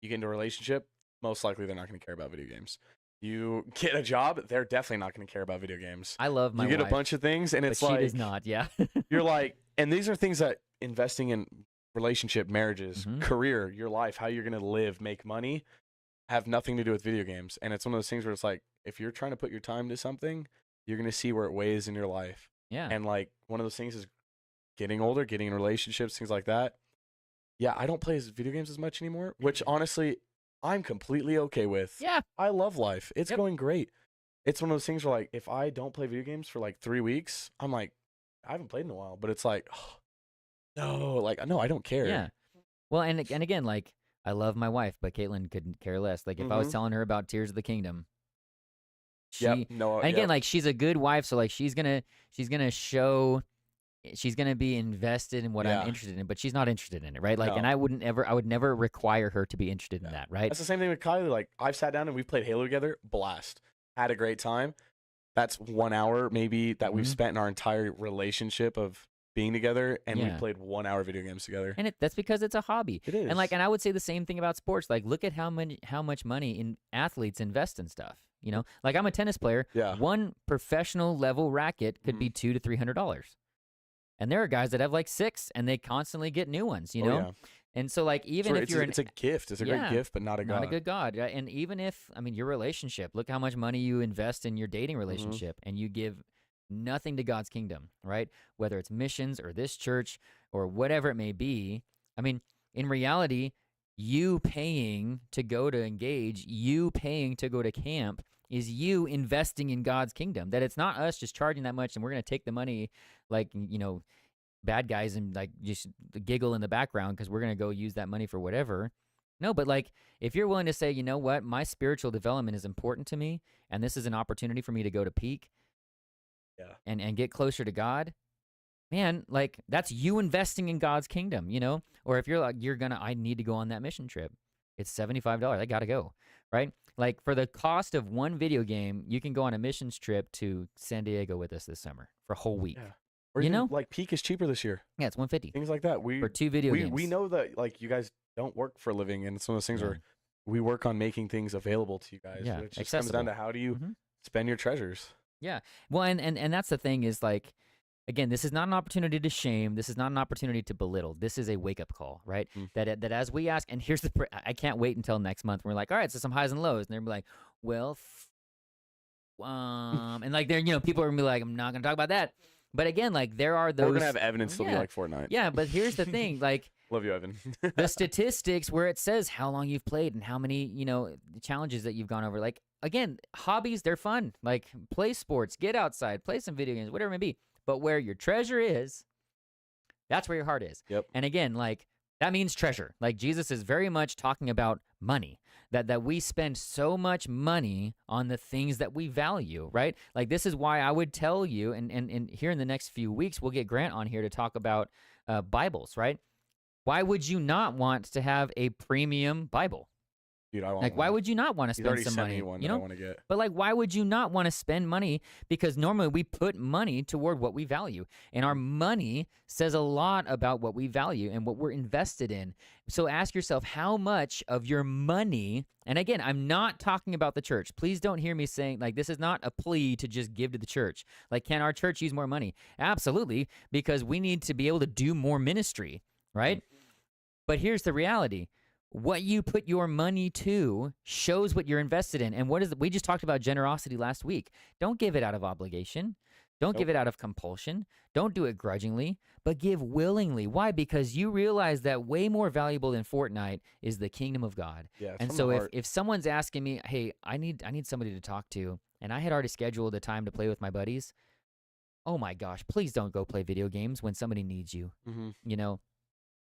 you get into a relationship, most likely they're not going to care about video games. You get a job, they're definitely not going to care about video games. I love my wife. You get a bunch of things, and it's like... she does not, yeah. You're like... And these are things that investing in relationship, marriages, career, your life, how you're going to live, make money, have nothing to do with video games. And it's one of those things where it's like, if you're trying to put your time to something, you're going to see where it weighs in your life. Yeah. And, like, one of those things is getting older, getting in relationships, things like that. Yeah, I don't play video games as much anymore, which honestly, I'm completely okay with. Yeah. I love life. It's going great. It's one of those things where, like, if I don't play video games for, like, 3 weeks, I'm like, I haven't played in a while. But it's like, oh, no, I don't care. Yeah. Well, and again, like, I love my wife, but Caitlin couldn't care less. Like, if I was telling her about Tears of the Kingdom, like, she's a good wife, so, like, she's gonna be invested in what I'm interested in, but she's not interested in it, right? Like, and I would never require her to be interested in that, right? That's the same thing with Kylie. Like, I've sat down and we've played Halo together, blast, had a great time. That's 1 hour maybe that we've spent in our entire relationship of being together, and we've played 1 hour video games together. And that's because it's a hobby. It is. And like, and I would say the same thing about sports. Like, look at how much money in athletes invest in stuff. Like, I'm a tennis player. Yeah. One professional level racket could be $200 to $300. And there are guys that have like 6, and they constantly get new ones, you know? Yeah. And so, like, even if you're... It's a gift. It's a great gift, but not a God. Not a good God. And even if, I mean, your relationship, look how much money you invest in your dating relationship, and you give nothing to God's kingdom, right? Whether it's missions or this church or whatever it may be. I mean, in reality, you paying to go to Engage, you paying to go to camp is you investing in God's kingdom. That it's not us just charging that much and we're going to take the money like, bad guys and like just giggle in the background because we're going to go use that money for whatever. No, but like if you're willing to say, you know what, my spiritual development is important to me and this is an opportunity for me to go to peak and get closer to God, man, like that's you investing in God's kingdom, Or if you're like, I need to go on that mission trip. It's $75. I got to go, right? Like for the cost of one video game, you can go on a missions trip to San Diego with us this summer for a whole week. Yeah. Or even, like Peak is cheaper this year. Yeah, it's $150. Things like that. For 2 video games. We know that like you guys don't work for a living, and it's one of those things where we work on making things available to you guys. Yeah, It just comes down to how do you spend your treasures. Yeah. Well, and that's the thing is like, again, this is not an opportunity to shame. This is not an opportunity to belittle. This is a wake-up call, right? That as we ask, and here's I can't wait until next month. We're like, all right, so some highs and lows. And they're like, well, and like they're, people are going to be like, I'm not going to talk about that. But again, like there are those. We're going to have evidence to be like Fortnite. Yeah, but here's the thing, like. Love you, Evan. The statistics where it says how long you've played and how many, challenges that you've gone over. Like, again, hobbies, they're fun. Like, play sports, get outside, play some video games, whatever it may be. But where your treasure is, that's where your heart is. Yep. And again, like, that means treasure. Like, Jesus is very much talking about money. That we spend so much money on the things that we value, right? Like, this is why I would tell you, and here in the next few weeks, we'll get Grant on here to talk about Bibles, right? Why would you not want to have a premium Bible? Dude, I want like, one. why would you not want to spend some money? Me one that I want to get. But like, why would you not want to spend money? Because normally we put money toward what we value, and our money says a lot about what we value and what we're invested in. So ask yourself, how much of your money? And again, I'm not talking about the church. Please don't hear me saying like this is not a plea to just give to the church. Like, can our church use more money? Absolutely, because we need to be able to do more ministry, right? But here's the reality. What you put your money to shows what you're invested in. And we just talked about generosity last week. Don't give it out of obligation. Don't give it out of compulsion. Don't do it grudgingly, but give willingly. Why? Because you realize that way more valuable than Fortnite is the kingdom of God. Yeah, and so if someone's asking me, hey, I need somebody to talk to, and I had already scheduled a time to play with my buddies, oh my gosh, please don't go play video games when somebody needs you,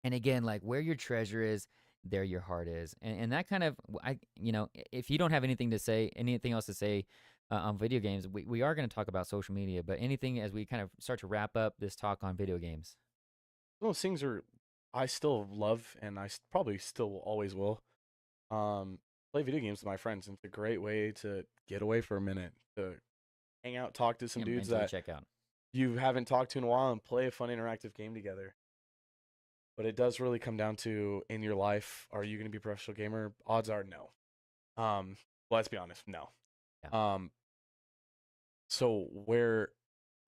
And again, like where your treasure is, there your heart is. And that kind of, if you don't have anything else to say on video games, we are going to talk about social media, but anything as we kind of start to wrap up this talk on video games. Those things I still love, and I probably still always will. Play video games with my friends. It's a great way to get away for a minute, to hang out, talk to some dudes that check out. You haven't talked to in a while, and play a fun interactive game together. But it does really come down to, in your life, are you going to be a professional gamer? Odds are no. Let's be honest, no. Yeah. So where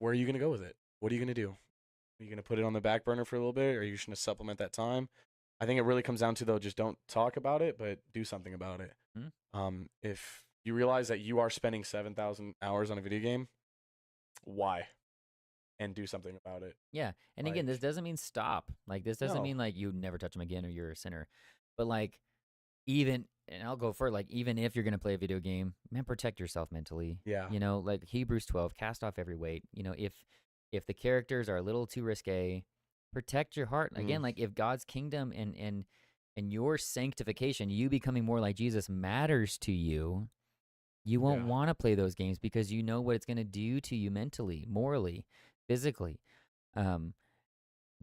are you going to go with it? What are you going to do? Are you going to put it on the back burner for a little bit? Or are you just going to supplement that time? I think it really comes down to, though, just don't talk about it, but do something about it. If you realize that you are spending 7,000 hours on a video game, why? And do something about it. Yeah. And again, this doesn't mean stop. Like, this doesn't mean like you never touch them again or you're a sinner. But like, and I'll go for like, even if you're going to play a video game, man, protect yourself mentally. Yeah. Like Hebrews 12, cast off every weight. If the characters are a little too risque, protect your heart. Again, like if God's kingdom and your sanctification, you becoming more like Jesus matters to you, you won't want to play those games because you know what it's going to do to you mentally, morally, physically.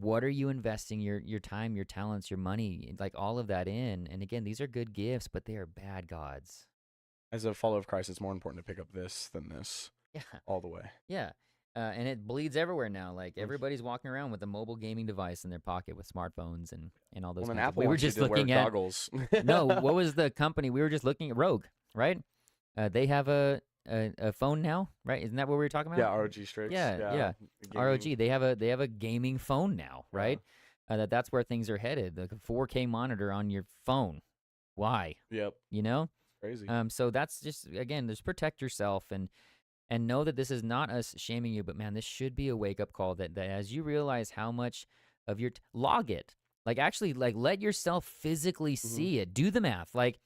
What are you investing your time, your talents, your money, like all of that in? And again, these are good gifts, but they are bad gods. As a follower of Christ, it's more important to pick up this than this. Yeah. All the way. Yeah. And it bleeds everywhere now. Like everybody's walking around with a mobile gaming device in their pocket with smartphones and all those Well, kinds Apple we were wants you just to looking wear at goggles. No, what was the company? We were just looking at Rogue, right? They have a phone now, right? Isn't that what we were talking about? Yeah, ROG Strix. Yeah. ROG. They have a gaming phone now, right? That's where things are headed. Like a 4K monitor on your phone. Why? Yep. Crazy. So that's just, again, just protect yourself and know that this is not us shaming you, but man, this should be a wake up call that as you realize how much of your log it. Like actually, like let yourself physically see it. Do the math. Like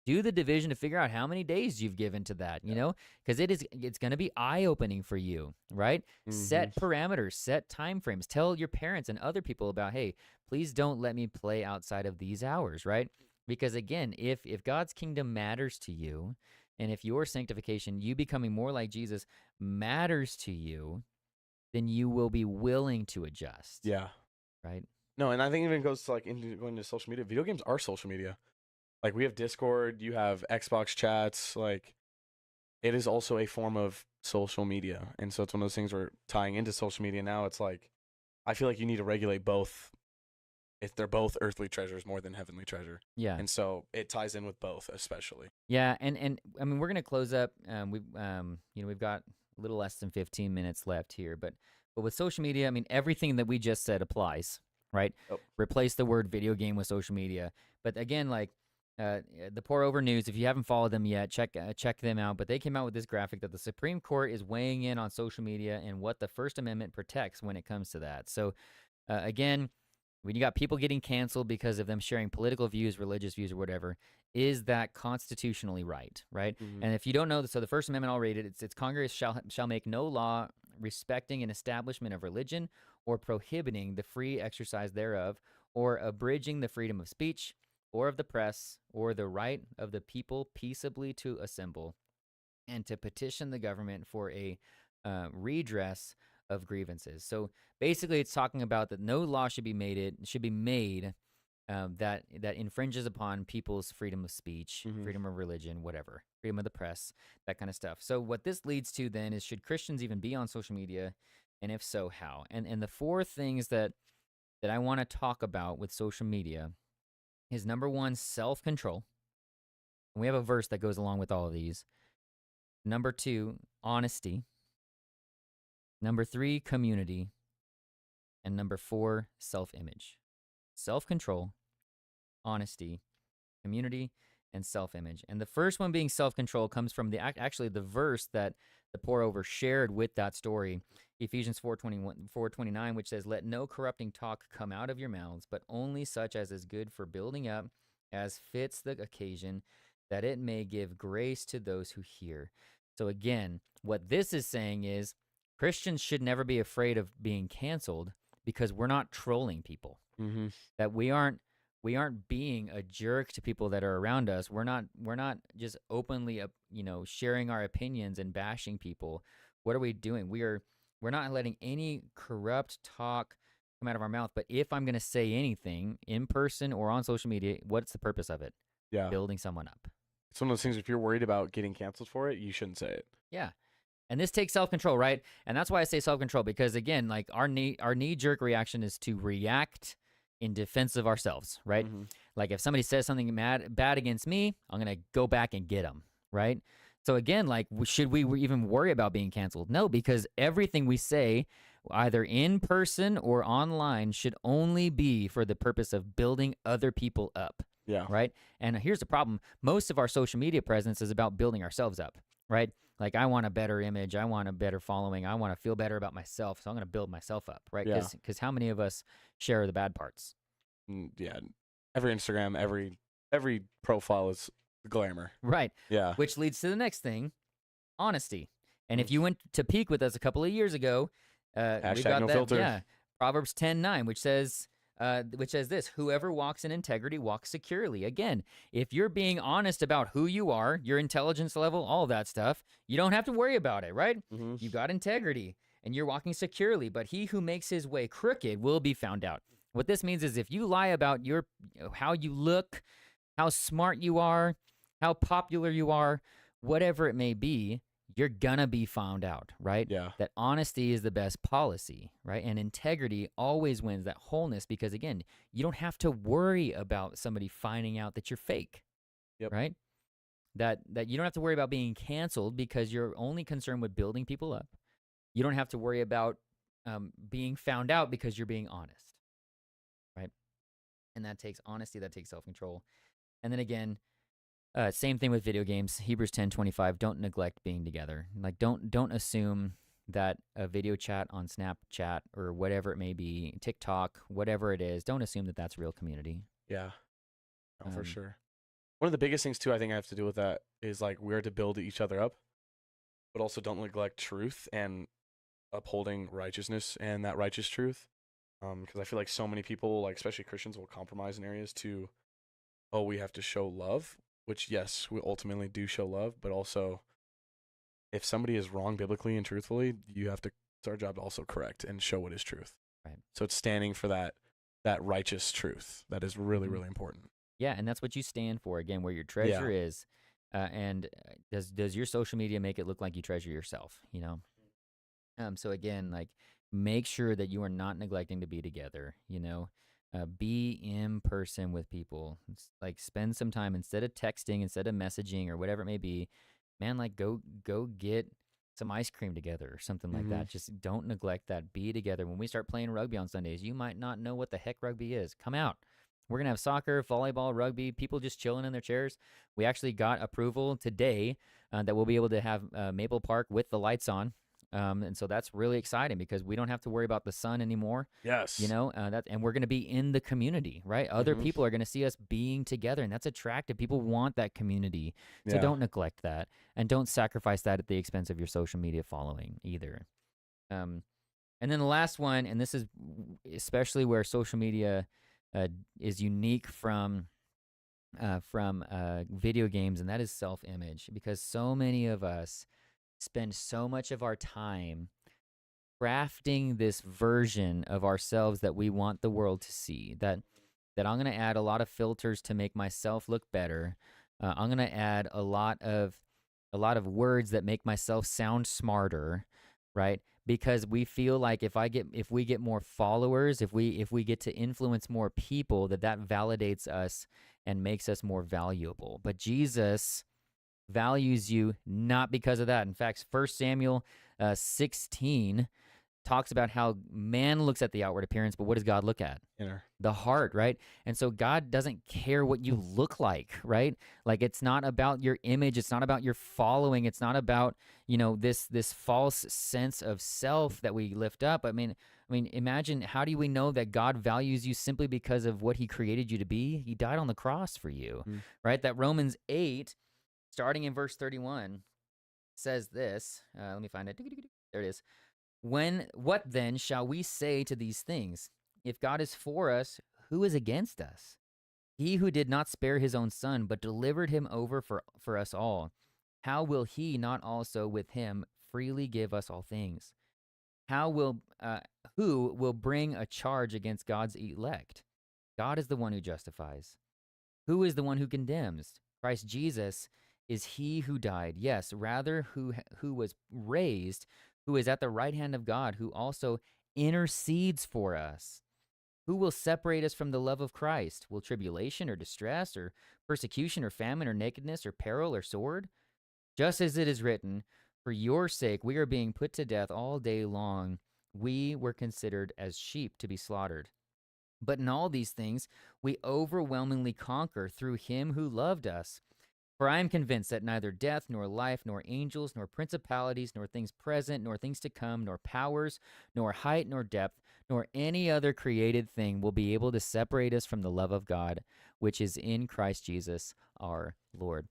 Do the division to figure out how many days you've given to that, you know, because it's going to be eye-opening for you, right? Set parameters, set time frames. Tell your parents and other people about, hey, please don't let me play outside of these hours, right? Because again, if God's kingdom matters to you, and if your sanctification, you becoming more like Jesus, matters to you, then you will be willing to adjust. Yeah. Right? No, and I think it even goes to like going to social media. Video games are social media. Like we have Discord, you have Xbox chats, like it is also a form of social media. And so it's one of those things where tying into social media now, it's like I feel like you need to regulate both if they're both earthly treasures more than heavenly treasure. Yeah. And so it ties in with both, especially. Yeah, and I mean we're gonna close up. We've got a little less than 15 minutes left here, but with social media, I mean everything that we just said applies, right? Oh. Replace the word video game with social media. But again, like the Pour Over News, if you haven't followed them yet, check them out. But they came out with this graphic that the Supreme Court is weighing in on social media and what the First Amendment protects when it comes to that. So again, when you got people getting canceled because of them sharing political views, religious views, or whatever, is that constitutionally right? Right? And if you don't know, so the First Amendment, I'll read it. It's Congress shall make no law respecting an establishment of religion or prohibiting the free exercise thereof or abridging the freedom of speech or of the press or the right of the people peaceably to assemble and to petition the government for a redress of grievances. So basically, it's talking about that no law should be made that infringes upon people's freedom of speech, freedom of religion, whatever, freedom of the press, that kind of stuff. So what this leads to then is, should Christians even be on social media, and if so, how? And the four things that I want to talk about with social media is, number one, self-control. And we have a verse that goes along with all of these. Number two, honesty. Number three, community. And number four, self-image. Self-control, honesty, community, and self-image. And the first one being self-control comes from actually the verse that the pour over shared with that story, Ephesians 4:29, which says, "Let no corrupting talk come out of your mouths, but only such as is good for building up, as fits the occasion, that it may give grace to those who hear." So again, what this is saying is Christians should never be afraid of being canceled, because we're not trolling people. That we aren't being a jerk to people that are around us. We're not just openly sharing our opinions and bashing people. What are we doing? We're not letting any corrupt talk come out of our mouth. But if I'm going to say anything in person or on social media, what's the purpose of it? Yeah. Building someone up. It's one of those things, if you're worried about getting canceled for it, you shouldn't say it. Yeah. And this takes self-control, right? And that's why I say self-control, because again, like our knee-jerk reaction is to react in defense of ourselves, right? Like if somebody says something bad against me, I'm going to go back and get them, right? So again, like should we even worry about being canceled? No, because everything we say, either in person or online, should only be for the purpose of building other people up. Yeah. Right? And here's the problem. Most of our social media presence is about building ourselves up, right? Like I want a better image. I want a better following. I want to feel better about myself. So I'm going to build myself up, right? Yeah. Because how many of us share the bad parts? Yeah. Every Instagram, every profile is glamour. Right. Yeah. Which leads to the next thing, honesty. And if you went to Peak with us a couple of years ago, we got no that, filter. yeah, Proverbs 10:9, which says this: whoever walks in integrity walks securely. Again, if you're being honest about who you are, your intelligence level, all that stuff, you don't have to worry about it, right? You've got integrity and you're walking securely, but he who makes his way crooked will be found out. What this means is if you lie about how you look, how smart you are, how popular you are, whatever it may be, you're gonna be found out, right? Yeah. That honesty is the best policy, right? And integrity always wins, that wholeness, because again, you don't have to worry about somebody finding out that you're fake, right? That you don't have to worry about being canceled because you're only concerned with building people up. You don't have to worry about being found out because you're being honest, right? And that takes honesty, that takes self-control. And then again, same thing with video games. Hebrews 10:25. Don't neglect being together. Like don't assume that a video chat on Snapchat or whatever it may be, TikTok, whatever it is, don't assume that that's real community. Yeah. No, for sure. One of the biggest things too, I think I have to do with that is like we're to build each other up, but also don't neglect truth and upholding righteousness and that righteous truth. Because I feel like so many people, like especially Christians, will compromise in areas to, oh, we have to show love, which yes, we ultimately do show love, but also if somebody is wrong biblically and truthfully, you have to. It's our job to also correct and show what is truth. Right. So it's standing for that righteous truth that is really really important. Yeah, and that's what you stand for. Again, where your treasure is, and does your social media make it look like you treasure yourself? You know. So again, like make sure that you are not neglecting to be together. You know, be in person with people. Like spend some time instead of texting, instead of messaging or whatever it may be. Man, like go get some ice cream together or something like that. Just don't neglect that. Be together. When we start playing rugby on Sundays, you might not know what the heck rugby is. Come out. We're going to have soccer, volleyball, rugby, people just chilling in their chairs. We actually got approval today that we'll be able to have Maple Park with the lights on. And so that's really exciting because we don't have to worry about the sun anymore. Yes. You know, and we're going to be in the community, right? Other people are going to see us being together, and that's attractive. People want that community. So don't neglect that, and don't sacrifice that at the expense of your social media following either. And then the last one, and this is especially where social media is unique from video games, and that is self-image, because so many of us spend so much of our time crafting this version of ourselves that we want the world to see, that I'm going to add a lot of filters to make myself look better. I'm going to add a lot of words that make myself sound smarter, right? Because we feel like if we get more followers, if we get to influence more people, that validates us and makes us more valuable. But Jesus values you not because of that. In fact, 1 Samuel 16 talks about how man looks at the outward appearance, but what does God look at? Inner. The heart, right? And so God doesn't care what you look like, right? Like it's not about your image, it's not about your following, it's not about, you know, this false sense of self that we lift up. I mean, imagine, how do we know that God values you simply because of what he created you to be? He died on the cross for you, right? That Romans 8 starting in verse 31 says this. Let me find it. There it is. What then shall we say to these things? If God is for us, who is against us? He who did not spare his own son, but delivered him over for us all, how will he not also with him freely give us all things? Who will bring a charge against God's elect? God is the one who justifies. Who is the one who condemns? Christ Jesus is he who died, yes, rather who was raised, who is at the right hand of God, who also intercedes for us. Who will separate us from the love of Christ? Will tribulation or distress or persecution or famine or nakedness or peril or sword? Just as it is written, for your sake we are being put to death all day long. We were considered as sheep to be slaughtered. But in all these things we overwhelmingly conquer through him who loved us. For I am convinced that neither death, nor life, nor angels, nor principalities, nor things present, nor things to come, nor powers, nor height, nor depth, nor any other created thing will be able to separate us from the love of God, which is in Christ Jesus our Lord.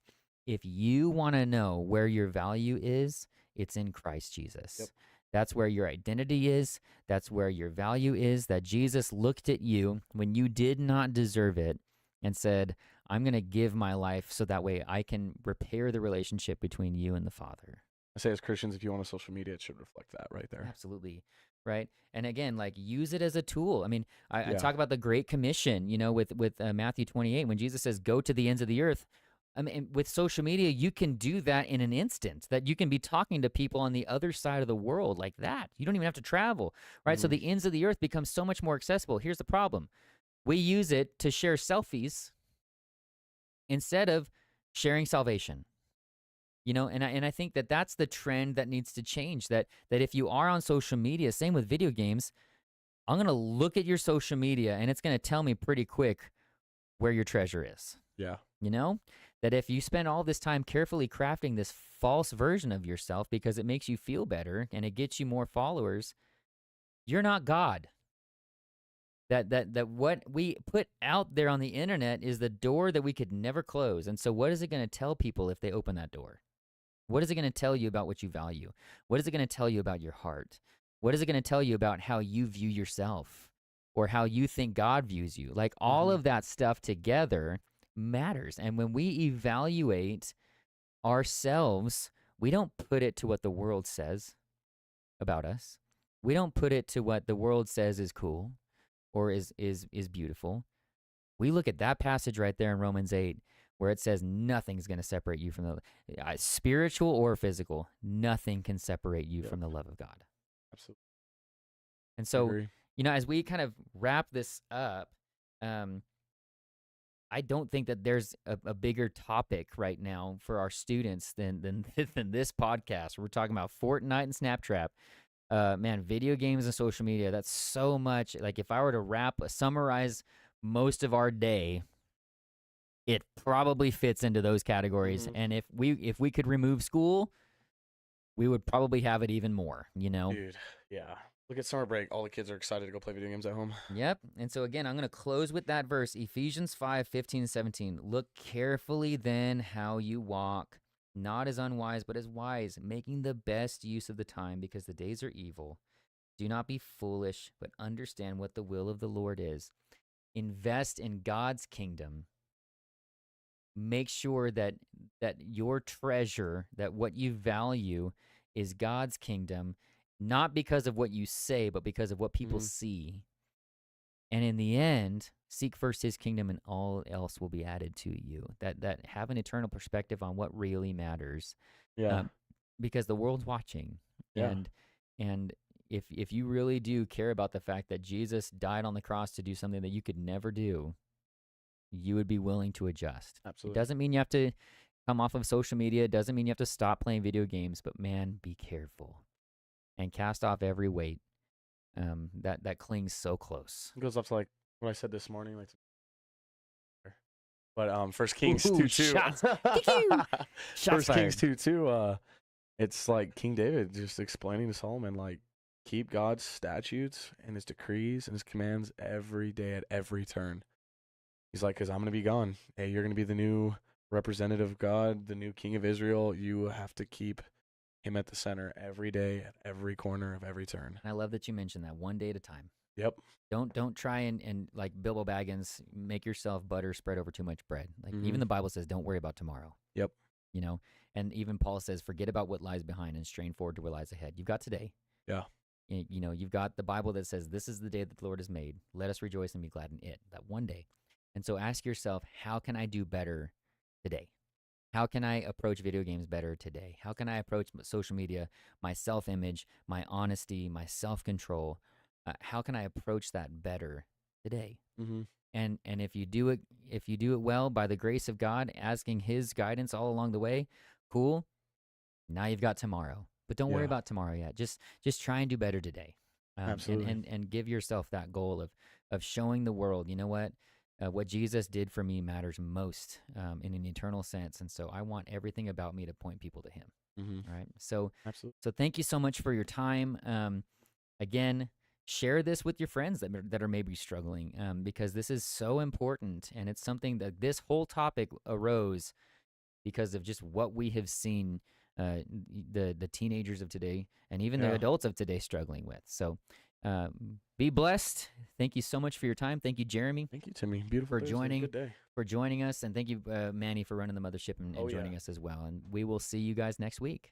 If you want to know where your value is, it's in Christ Jesus. Yep. That's where your identity is. That's where your value is, that Jesus looked at you when you did not deserve it and said, I'm going to give my life so that way I can repair the relationship between you and the Father. I say as Christians, if you want a social media, it should reflect that right there. Absolutely. Right. And again, like use it as a tool. I mean, I talk about the Great Commission, you know, with Matthew 28, when Jesus says, go to the ends of the earth. I mean, with social media, you can do that in an instant, that you can be talking to people on the other side of the world like that. You don't even have to travel, right? So the ends of the earth becomes so much more accessible. Here's the problem. We use it to share selfies instead of sharing salvation. You know, and I think that that's the trend that needs to change, that if you are on social media, same with video games, I'm going to look at your social media and it's going to tell me pretty quick where your treasure is. Yeah. You know, that if you spend all this time carefully crafting this false version of yourself because it makes you feel better and it gets you more followers, you're not God. that what we put out there on the internet is the door that we could never close. And so what is it going to tell people if they open that door? What is it going to tell you about what you value? What is it going to tell you about your heart? What is it going to tell you about how you view yourself or how you think God views you? Like all of that stuff together matters. And when we evaluate ourselves, we don't put it to what the world says about us. We don't put it to what the world says is cool or is beautiful. We look at that passage right there in Romans 8 where it says nothing's going to separate you from the spiritual or physical. Nothing can separate you from the love of God. Absolutely. And so, as we kind of wrap this up, I don't think that there's a bigger topic right now for our students than this podcast. We're talking about Fortnite and Snaptrap. Man, video games and social media, that's so much. Like if I were to summarize most of our day, it probably fits into those categories. And if we could remove school, we would probably have it even more, Dude, yeah. Look at summer break. All the kids are excited to go play video games at home. Yep. And so again, I'm going to close with that verse, Ephesians 5:15-17. Look carefully then how you walk, not as unwise, but as wise, making the best use of the time because the days are evil. Do not be foolish, but understand what the will of the Lord is. Invest in God's kingdom. Make sure that your treasure, that what you value is God's kingdom, not because of what you say, but because of what people see. And in the end, seek first his kingdom and all else will be added to you. That have an eternal perspective on what really matters. Yeah. Because the world's watching. Yeah. And if you really do care about the fact that Jesus died on the cross to do something that you could never do, you would be willing to adjust. Absolutely. It doesn't mean you have to come off of social media. It doesn't mean you have to stop playing video games. But man, be careful. And cast off every weight that clings so close. It goes up to like what I said this morning. But First Kings 2:2. Shots. First Kings 2:2. It's like King David just explaining to Solomon, like, keep God's statutes and his decrees and his commands every day at every turn. He's like, because I'm going to be gone. Hey, you're going to be the new representative of God, the new king of Israel. You have to keep him at the center every day, at every corner of every turn. And I love that you mentioned that, one day at a time. Yep. Don't try and like Bilbo Baggins, make yourself butter spread over too much bread. Like even the Bible says, don't worry about tomorrow. Yep. And even Paul says, forget about what lies behind and strain forward to what lies ahead. You've got today. Yeah. You've got the Bible that says, this is the day that the Lord has made. Let us rejoice and be glad in it. That one day. And so ask yourself, how can I do better today? How can I approach video games better today? How can I approach social media, my self-image, my honesty, my self-control? How can I approach that better today? And if you do it well by the grace of God, asking his guidance all along the way, cool. Now you've got tomorrow. But don't worry about tomorrow yet. Just try and do better today. Absolutely. And give yourself that goal of showing the world, you know what Jesus did for me matters most in an eternal sense. And so I want everything about me to point people to him. All right. So, Absolutely. So thank you so much for your time. Again, share this with your friends that are maybe struggling because this is so important. And it's something that this whole topic arose because of just what we have seen the teenagers of today and even the adults of today struggling with. So be blessed. Thank you so much for your time. Thank you, Jeremy. Thank you, Timmy. Beautiful for joining. Good day. For joining us, and thank you, Manny, for running the mothership and joining us as well. And we will see you guys next week.